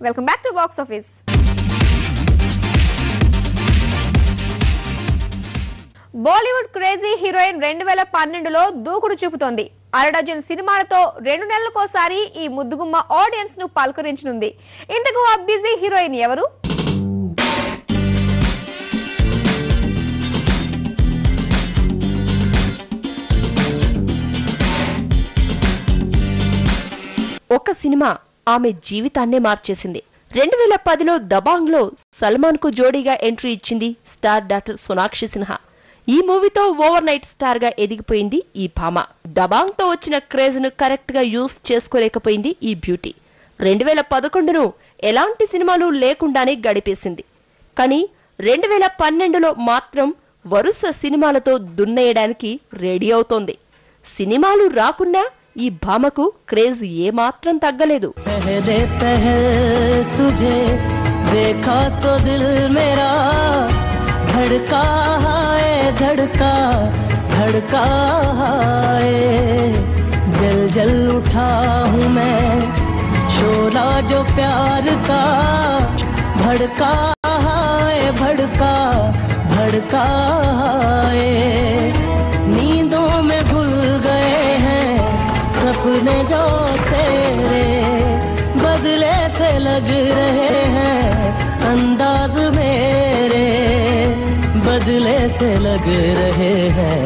Welcome back to box office. Bollywood crazy heroine 2012లో దూకుడు చూపుతోంది. అరడజన్ సినిమాలతో 2 నెలలకోసారి ఈ ముద్దుగుమ్మ ఆడియన్స్ ను పలకరించనుంది. ఇంతకు ఆ బిజీ హీరోయిన్ ఎవరు? ఒక సినిమా ఆమె జీవితాన్నే మార్చేసింది. 2010లో దబాంగ్లో సల్మాన్ కు జోడీగా ఎంట్రీ ఇచ్చింది స్టార్ డాక్టర్ సోనాక్షి సిన్హా. ఈ మూవీతో ఓవర్ నైట్ స్టార్ గా ఎదిగిపోయింది ఈ భామ. దబాంగ్ తో వచ్చిన క్రేజ్ ను కరెక్ట్ గా యూజ్ చేసుకోలేకపోయింది ఈ బ్యూటీ. 2011ను ఎలాంటి సినిమాలు లేకుండానే గడిపేసింది. కానీ 2012లో మాత్రం వరుస సినిమాలతో దున్నేయడానికి రెడీ అవుతోంది. సినిమాలు రాకున్నా ఈ భామకు క్రేజ్ ఏమాత్రం తగ్గలేదు. పహలే పహల్ తుజే देखा तो दिल मेरा धड़का है धड़का धड़का है जल जल उठा हूँ मैं शोला जो प्यार का भड़का है भड़का भड़का है नींदों में भूल गए हैं सपने जो तेरे बदले से लग रहे हैं अंदाज मेरे बदले से लग रहे हैं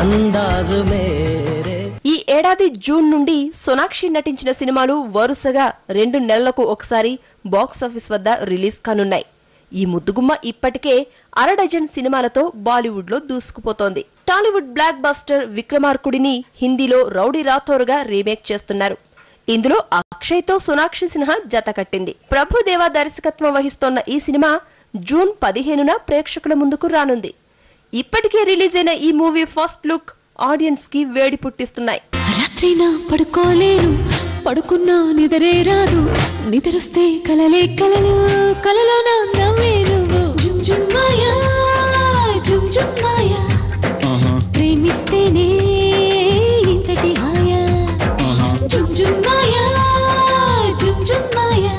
अंदाज मेरे. ఈ ఏడాది జూన్ నుండి సోనాక్షి నటించిన సినిమాలు వరుసగా 2 నెలలకు ఒకసారి బాక్స్ ఆఫీస్ వద్ద రిలీజ్ కానున్నాయి. ఈ ముద్దుగుమ్మ ఇప్పటికే అరడజన్ సినిమాలతో బాలీవుడ్ లో దూసుకుపోతోంది. టాలీవుడ్ బ్లాక్ బస్టర్ విక్రమార్కుడిని హిందీలో రౌడీ రాథోర్ గా రీమేక్ చేస్తున్నారు. ఇందులో అక్షయ్ తో సోనాక్షి సిన్హా జత కట్టింది. ప్రభుదేవా దర్శకత్వం వహిస్తోన్న ఈ సినిమా జూన్ 15న ప్రేక్షకుల ముందుకు రానుంది. ఇప్పటికే రిలీజ్ అయిన ఈ మూవీ ఫస్ట్ లుక్ ఆడియన్స్ కి వేడి పుట్టిస్తున్నాయి. రాత్రినా పడుకోలేను పడుకున్నా నిద్రే రాదు నిద్రొస్తే కలలే కలలు కలలో నా నవ్వేను జుమ్ జుమ్ మాయా జుమ్ జుమ్ మాయా ప్రేమిస్తేనే ఇంతటి హాయా జుమ్ జుమ్ మాయా జుమ్ జుమ్ మాయా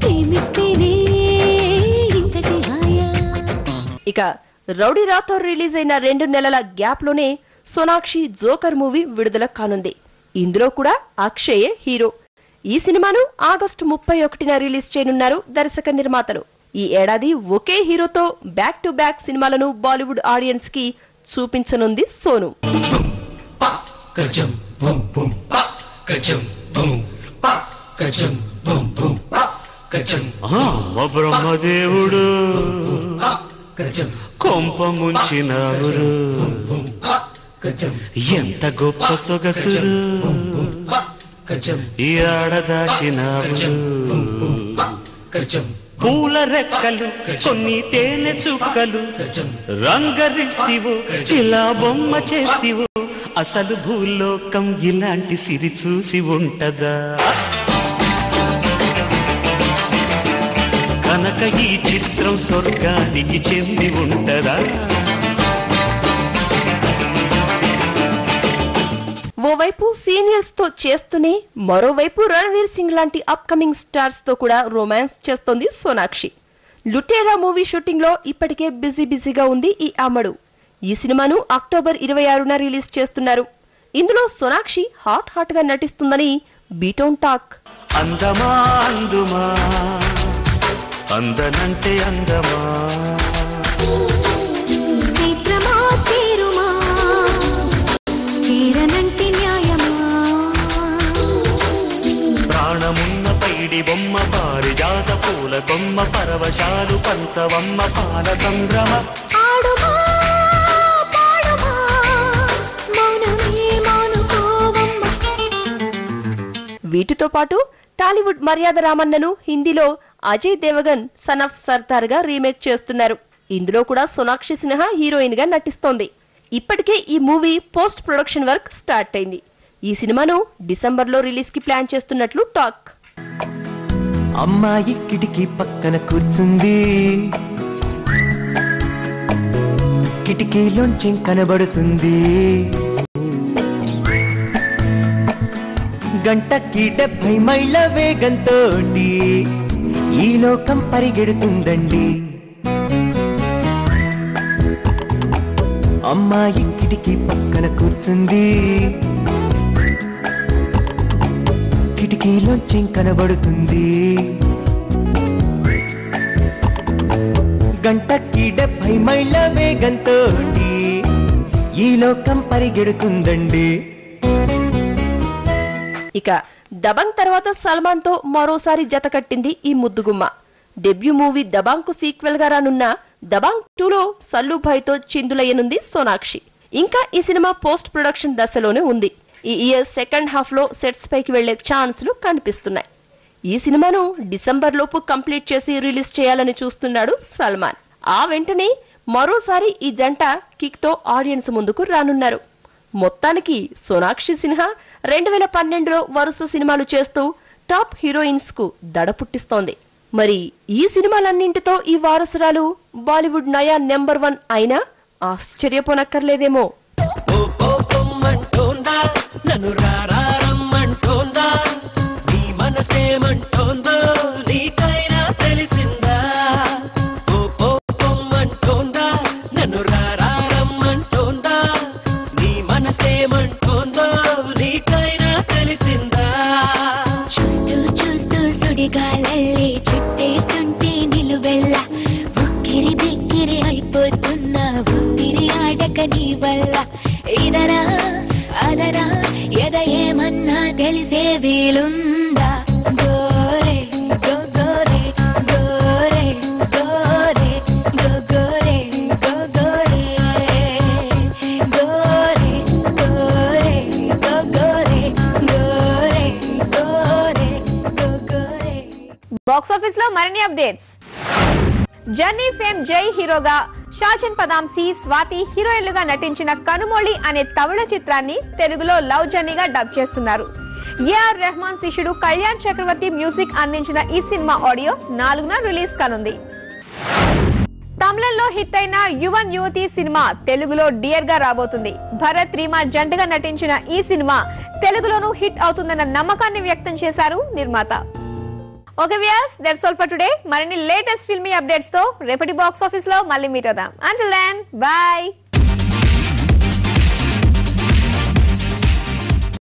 ప్రేమిస్తేనే ఇంతటి హాయా. ఇక రౌడీ రాథోర్ రిలీజ్ అయిన 2 నెలల గ్యాప్ లోనే సోనాక్షి జోకర్ మూవీ విడుదల కానుంది. ఇందులో కూడా అక్షయే హీరో. ఈ సినిమాను ఆగస్టు 31న రిలీజ్ చేయనున్నారు దర్శక నిర్మాతలు. ఈ ఏడాది ఒకే హీరోతో బ్యాక్ టు బ్యాక్ సినిమాలను బాలీవుడ్ ఆడియన్స్ కి చూపించనుంది సోను. బ్రహ్మదేవుడు కొంప ముంచినావురు ఎంత గొప్ప సొగసురు ఈ ఆడదాచినావురు పూల రెక్కలు కొన్ని తేనె చుక్కలు రంగరిస్తివు ఇలా బొమ్మ చేస్తివు అసలు భూలోకం ఇలాంటి సిరి చూసి ఉంటదా కనుక ఈ చిత్రం స్వర్గానికి చెంది ఉంటదా. ఓవైపు సీనియర్స్ తో చేస్తూనే మరోవైపు రణవీర్ సింగ్ లాంటి అప్కమింగ్ స్టార్స్ తో కూడా రొమాన్స్ చేస్తోంది సోనాక్షి. లుటేరా మూవీ షూటింగ్ లో ఇప్పటికే బిజీగా ఉంది ఈ అమ్మడు. ఈ సినిమాను అక్టోబర్ 26న రిలీజ్ చేస్తున్నారు. ఇందులో సోనాక్షి హాట్ గా నటిస్తుందని బీటౌన్ టాక్. అందమా అందుమా అందనంటే అందమా ప్రాణమున్న పైడి బొమ్మ పారిజాత పూల కొమ్మ పరవశాలు పంచవమ్మ పాల సంద్రమ వీటితో పాటు టాలీవుడ్ మర్యాద రామన్నను హిందీలో అజయ్ దేవగన్ సన్ ఆఫ్ సర్దార్ గా రీమేక్ చేస్తున్నారు. ఇందులో కూడా సోనాక్షి సిన్హా హీరోయిన్ గా నటిస్తోంది. ఇప్పటికే ఈ movie post production work start అయింది. ఈ సినిమాను డిసెంబర్లో రిలీజ్ కి ప్లాన్ చేస్తున్నట్లు టాక్. అమ్మాయి కిటికీ పక్కన కూర్చుంది కిటికీలోంచి కనబడుతుంది గంటకి 70 మైళ్ళ వేగంతోటి ఈ లోకం పరిగెడుతుందండి. అమ్మాయి కిటికీ పక్కన కూర్చుంది, కిటికీలోంచి కనబడుతుంది. గంటకి 70 మైళ్ళ వేగంతోటి ఈ లోకం పరిగెడుతుందండి. ఇక దబంగ్ తర్వాత సల్మాన్ తో మరోసారి జత కట్టింది ఈ ముద్దుగుమ్మ. డెబ్యూ మూవీ దబాంగ్ కు సీక్వెల్ గా రానున్న దబాంగ్ 2లో సల్లుభాయ్ తో చిందులయ్యనుంది సోనాక్షి. ఇంకా ఈ సినిమా పోస్ట్ ప్రొడక్షన్ దశలోనే ఉంది. ఈ ఇయర్ సెకండ్ హాఫ్ లో సెట్స్ పైకి వెళ్లే ఛాన్స్లు కనిపిస్తున్నాయి. ఈ సినిమాను డిసెంబర్ లోపు కంప్లీట్ చేసి రిలీజ్ చేయాలని చూస్తున్నాడు సల్మాన్. ఆ వెంటనే మరోసారి ఈ జంట కిక్ తో ఆడియన్స్ ముందుకు రానున్నారు. మొత్తానికి సోనాక్షి సిన్హా 2012లో వరుస సినిమాలు చేస్తూ టాప్ హీరోయిన్స్ కు దడ పుట్టిస్తోంది. మరి ఈ సినిమాలన్నింటితో ఈ వారసురాలు బాలీవుడ్ నయా నెంబర్ 1 అయినా ఆశ్చర్యపోనక్కర్లేదేమో. నన్ను రారమ్మంటోందా, నీ మనసేమంటోందో నీకైనా తెలిసిందా? ఓ పొమ్మంటోందా, నన్ను రారమ్మంటోందా, నీ మనసేమంటోందో నీకైనా తెలిసిందా? చూస్తూ చూస్తూ సుడిగాలల్లే చుట్టేస్తుంటే నిలువెల్ల ఉక్కిరి బిక్కిరి అయిపోతున్నా ఉక్కిరి ఆడక నీ వల్ల. ఇదరా అదరా ఎద ఏమన్నా తెలిసే వీలుందా? గోరే గోరే గోరే గోరే గోరే గోరే గోరే గోరే గోరే గోరే గోరే గోరే. బాక్స్ ఆఫీస్ లో మరిన్ని అప్డేట్స్. జర్నీ ఫేమ్ జై హీరోగా షాజన్ పదాంసి, స్వాతి హీరోయిన్లుగా నటించిన కనుమొళి అనే తమిళ చిత్రాన్ని తెలుగులో లవ్ జర్నీగా డబ్ చేస్తున్నారు. ఏఆర్ రెహమాన్ శిష్యుడు కళ్యాణ్ చక్రవర్తి మ్యూజిక్ అందించిన ఈ సినిమా ఆడియో 4న రిలీజ్ కానుంది. తమిళంలో హిట్ అయిన యువన్ యువతి సినిమా తెలుగులో డియర్ గా రాబోతుంది. భరత్ రీమా జంటగా నటించిన ఈ సినిమా తెలుగులోనూ హిట్ అవుతుందన్న నమ్మకాన్ని వ్యక్తం చేశారు నిర్మాత. Okay viewers, that's all for today. మరిన్ని లేటెస్ట్ ఫిల్మీ అప్డేట్స్ తో రేపటి బాక్స్ ఆఫీస్ లో మళ్ళీ మీట్ అవుదాం. Until then by.